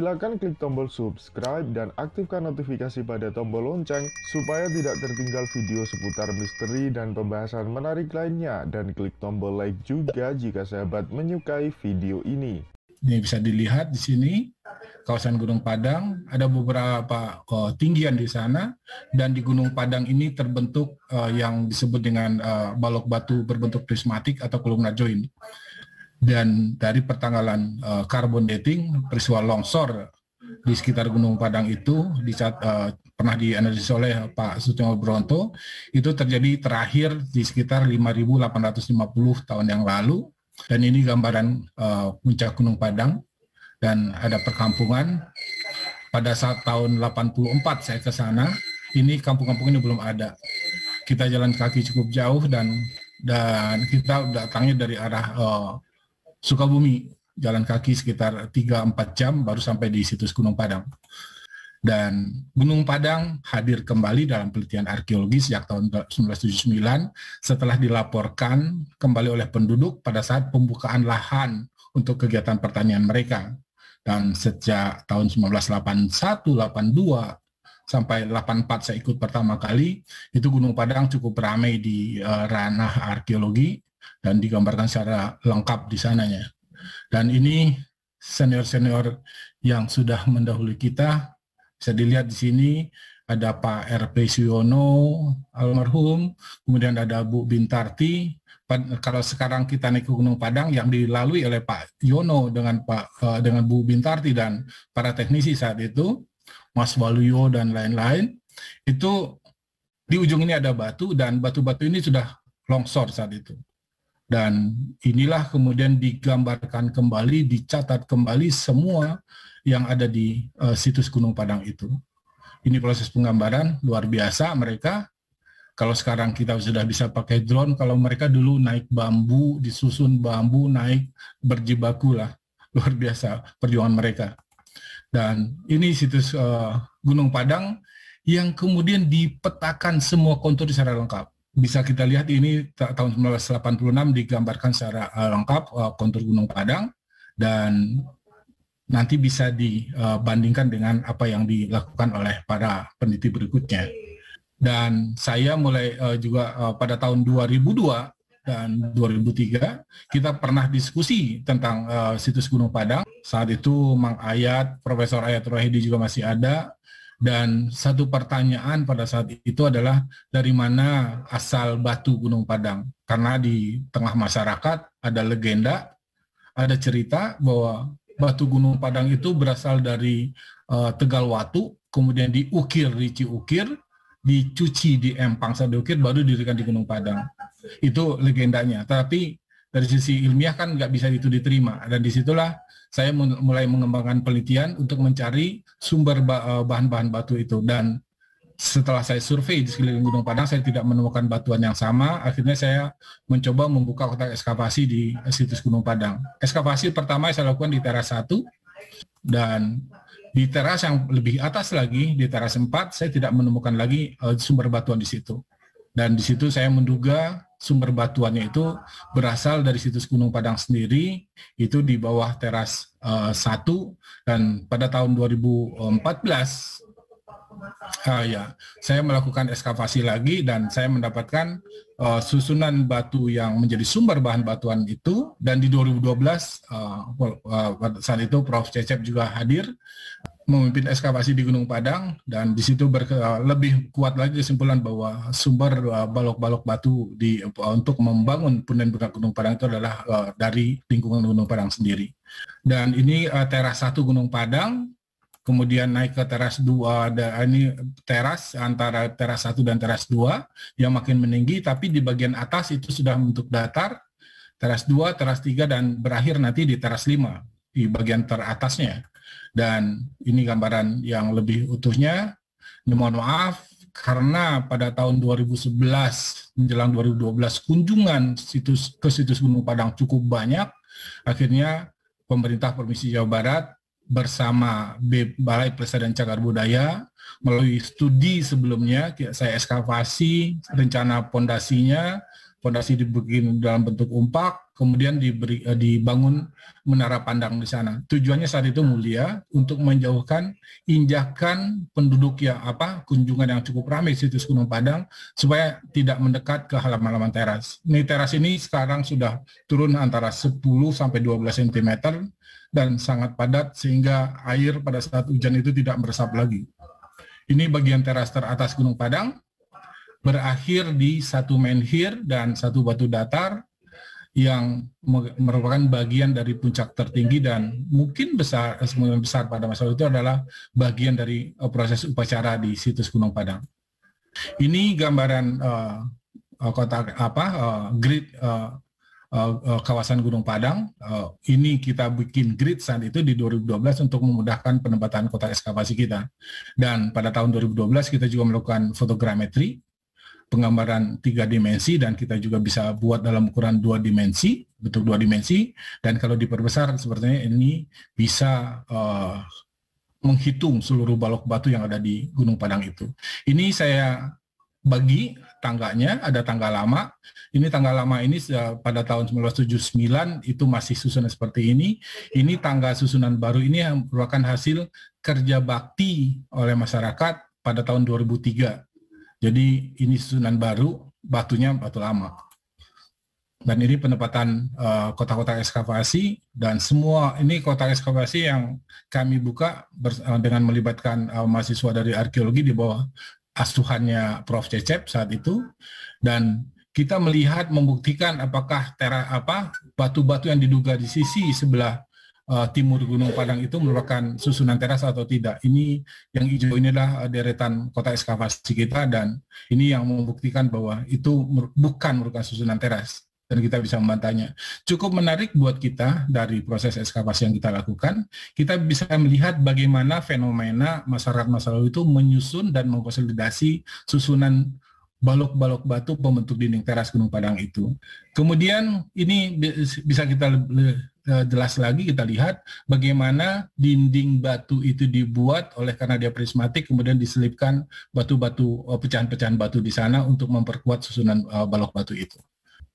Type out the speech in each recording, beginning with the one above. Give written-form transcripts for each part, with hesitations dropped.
Silakan klik tombol subscribe dan aktifkan notifikasi pada tombol lonceng supaya tidak tertinggal video seputar misteri dan pembahasan menarik lainnya, dan klik tombol like juga jika sahabat menyukai video ini. Ini bisa dilihat di sini kawasan Gunung Padang, ada beberapa tinggian di sana, dan di Gunung Padang ini terbentuk yang disebut dengan balok batu berbentuk prismatik atau columnar joint. Dan dari pertanggalan carbon dating, peristiwa longsor di sekitar Gunung Padang itu pernah dianalisis oleh Pak Sutiono Bronto, itu terjadi terakhir di sekitar 5.850 tahun yang lalu. Dan ini gambaran puncak Gunung Padang, dan ada perkampungan. Pada saat tahun 84 saya ke sana, ini kampung-kampung ini belum ada. Kita jalan kaki cukup jauh, dan kita datangnya dari arah Sukabumi, jalan kaki sekitar 3-4 jam baru sampai di situs Gunung Padang. Dan Gunung Padang hadir kembali dalam penelitian arkeologi sejak tahun 1979 setelah dilaporkan kembali oleh penduduk pada saat pembukaan lahan untuk kegiatan pertanian mereka. Dan sejak tahun 1981, 82 sampai 84 saya ikut pertama kali, itu Gunung Padang cukup ramai di ranah arkeologi dan digambarkan secara lengkap di sananya. Dan ini senior-senior yang sudah mendahului kita. Bisa dilihat di sini ada Pak R.P. Suyono almarhum, kemudian ada Bu Bintarti. Kalau sekarang kita naik ke Gunung Padang yang dilalui oleh Pak Yono dengan Bu Bintarti dan para teknisi saat itu, Mas Waluyo dan lain-lain, itu di ujung ini ada batu, dan batu-batu ini sudah longsor saat itu. Dan inilah kemudian digambarkan kembali, dicatat kembali semua yang ada di situs Gunung Padang itu. Ini proses penggambaran luar biasa mereka. Kalau sekarang kita sudah bisa pakai drone, kalau mereka dulu naik bambu, disusun bambu, naik berjibaku lah. Luar biasa perjuangan mereka. Dan ini situs Gunung Padang yang kemudian dipetakan semua kontur secara lengkap. Bisa kita lihat ini tahun 1986 digambarkan secara lengkap kontur Gunung Padang, dan nanti bisa dibandingkan dengan apa yang dilakukan oleh para peneliti berikutnya. Dan saya mulai juga pada tahun 2002 dan 2003 kita pernah diskusi tentang situs Gunung Padang. Saat itu Mang Ayat, Profesor Ayat Rohidi juga masih ada. Dan satu pertanyaan pada saat itu adalah dari mana asal batu Gunung Padang? Karena di tengah masyarakat ada legenda, ada cerita bahwa batu Gunung Padang itu berasal dari Tegalwatu, kemudian diukir di Ciukir, dicuci di Empang Sadeukir, baru didirikan di Gunung Padang. Itu legendanya. Tapi dari sisi ilmiah kan nggak bisa itu diterima, dan disitulah saya mulai mengembangkan penelitian untuk mencari sumber bahan-bahan batu itu. Dan setelah saya survei di sekeliling Gunung Padang, saya tidak menemukan batuan yang sama. Akhirnya saya mencoba membuka kotak ekskavasi di situs Gunung Padang. Ekskavasi pertama saya lakukan di teras 1, dan di teras yang lebih atas lagi, di teras 4, saya tidak menemukan lagi sumber batuan di situ. Dan di situ saya menduga sumber batuannya itu berasal dari situs Gunung Padang sendiri, itu di bawah teras 1, dan pada tahun 2014 saya melakukan ekskavasi lagi, dan saya mendapatkan susunan batu yang menjadi sumber bahan batuan itu. Dan di 2012 saat itu Prof. Cecep juga hadir memimpin ekskavasi di Gunung Padang, dan di situ lebih kuat lagi kesimpulan bahwa sumber balok-balok batu untuk membangun punden Gunung Padang itu adalah dari lingkungan Gunung Padang sendiri. Dan ini teras 1 Gunung Padang, kemudian naik ke teras 2, ini teras antara teras 1 dan teras 2 yang makin meninggi, tapi di bagian atas itu sudah bentuk datar, teras 2, teras 3, dan berakhir nanti di teras 5 di bagian teratasnya. Dan ini gambaran yang lebih utuhnya. Ini mohon maaf, karena pada tahun 2011 menjelang 2012 kunjungan ke situs Gunung Padang cukup banyak, akhirnya pemerintah Provinsi Jawa Barat bersama Balai Pelestarian Cagar Budaya melalui studi sebelumnya, saya ekskavasi rencana pondasinya, fondasi dibikin dalam bentuk umpak, kemudian dibangun menara pandang di sana. Tujuannya saat itu mulia untuk menjauhkan injakan penduduk yang kunjungan yang cukup ramai di situs Gunung Padang supaya tidak mendekat ke halaman-halaman teras. Teras ini sekarang sudah turun antara 10 sampai 12 cm dan sangat padat sehingga air pada saat hujan itu tidak meresap lagi. Ini bagian teras teratas Gunung Padang, berakhir di satu menhir dan satu batu datar yang merupakan bagian dari puncak tertinggi dan mungkin besar pada masa itu adalah bagian dari proses upacara di situs Gunung Padang. Ini gambaran grid kawasan Gunung Padang. Ini kita bikin grid saat itu di 2012 untuk memudahkan penempataan kotak ekskavasi kita. Dan pada tahun 2012 kita juga melakukan fotogrametri, penggambaran 3 dimensi, dan kita juga bisa buat dalam ukuran 2 dimensi, bentuk 2 dimensi, dan kalau diperbesar sepertinya ini bisa menghitung seluruh balok batu yang ada di Gunung Padang itu. Ini saya bagi tangganya, ada tangga lama. Ini tangga lama ini pada tahun 1979 itu masih susunan seperti ini. Ini tangga susunan baru ini yang merupakan hasil kerja bakti oleh masyarakat pada tahun 2003. Jadi ini susunan baru, batunya batu lama. Dan ini penempatan kotak-kotak ekskavasi, dan semua ini kotak ekskavasi yang kami buka dengan melibatkan mahasiswa dari arkeologi di bawah asuhannya Prof. Cecep saat itu, dan kita melihat membuktikan apakah batu-batu yang diduga di sisi sebelah timur Gunung Padang itu merupakan susunan teras atau tidak. Ini yang hijau ini adalah deretan kotak ekskavasi kita, dan ini yang membuktikan bahwa itu bukan merupakan susunan teras, dan kita bisa membantahnya. Cukup menarik buat kita dari proses ekskavasi yang kita lakukan, kita bisa melihat bagaimana fenomena masyarakat masa lalu itu menyusun dan mengkonsolidasi susunan balok-balok batu pembentuk dinding teras Gunung Padang itu. Kemudian ini bisa kita jelas lagi, kita lihat bagaimana dinding batu itu dibuat oleh karena dia prismatik, kemudian diselipkan batu-batu, pecahan-pecahan batu di sana untuk memperkuat susunan balok batu itu.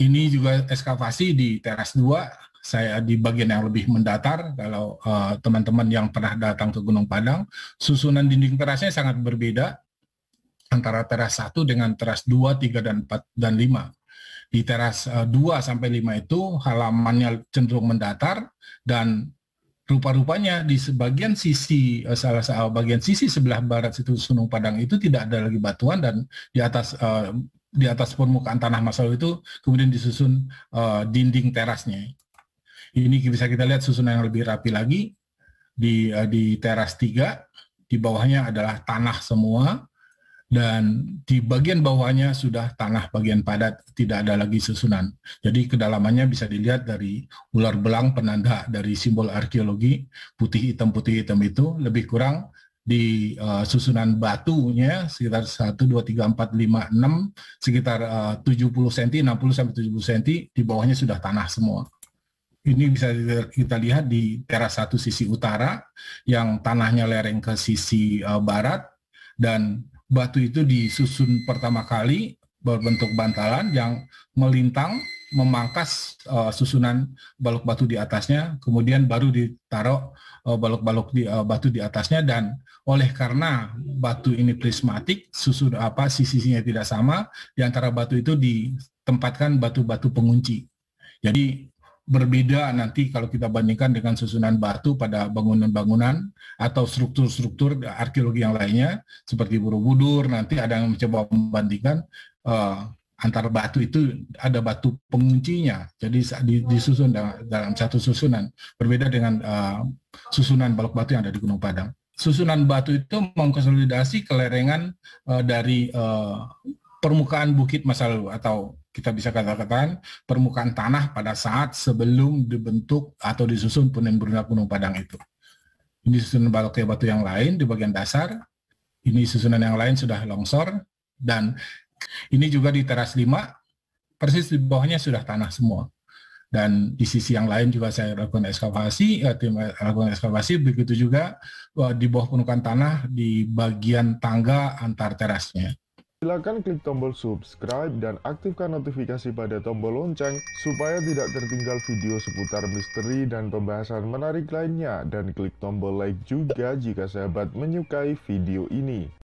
Ini juga ekskavasi di teras 2, saya di bagian yang lebih mendatar. Kalau teman-teman yang pernah datang ke Gunung Padang, susunan dinding terasnya sangat berbeda antara teras 1 dengan teras 2, 3, dan 4, dan 5. Di teras 2 sampai 5 itu halamannya cenderung mendatar, dan rupa-rupanya di sebagian sisi bagian sisi sebelah barat situs Gunung Padang itu tidak ada lagi batuan, dan di atas permukaan tanah masa lalu itu kemudian disusun dinding terasnya. Ini bisa kita lihat susunan yang lebih rapi lagi di teras 3, di bawahnya adalah tanah semua, dan di bagian bawahnya sudah tanah bagian padat, tidak ada lagi susunan. Jadi kedalamannya bisa dilihat dari ular belang, penanda dari simbol arkeologi putih hitam itu lebih kurang di susunan batunya sekitar 1, 2, 3, 4, 5, 6, sekitar 70 cm, 60 sampai 70 cm, di bawahnya sudah tanah semua. Ini bisa kita lihat di teras 1 sisi utara yang tanahnya lereng ke sisi barat, dan batu itu disusun pertama kali berbentuk bantalan yang melintang memangkas susunan balok batu di atasnya, kemudian baru ditaruh balok-balok batu di atasnya, dan oleh karena batu ini prismatik, sisi-sisinya tidak sama, di antara batu itu ditempatkan batu-batu pengunci. Jadi berbeda nanti kalau kita bandingkan dengan susunan batu pada bangunan-bangunan atau struktur-struktur arkeologi yang lainnya seperti Borobudur. Nanti ada yang mencoba membandingkan antar batu itu ada batu penguncinya, jadi disusun dalam satu susunan, berbeda dengan susunan balok batu yang ada di Gunung Padang. Susunan batu itu mengkonsolidasi kelerengan dari permukaan bukit masa lalu, atau kita bisa katakan permukaan tanah pada saat sebelum dibentuk atau disusun punden berunak Gunung Padang itu. Ini susunan balok batu yang lain di bagian dasar, ini susunan yang lain sudah longsor, dan ini juga di teras 5, persis di bawahnya sudah tanah semua. Dan di sisi yang lain juga saya lakukan ekskavasi, begitu juga di bawah permukaan tanah di bagian tangga antar terasnya. Silakan klik tombol subscribe dan aktifkan notifikasi pada tombol lonceng supaya tidak tertinggal video seputar misteri dan pembahasan menarik lainnya, dan klik tombol like juga jika sahabat menyukai video ini.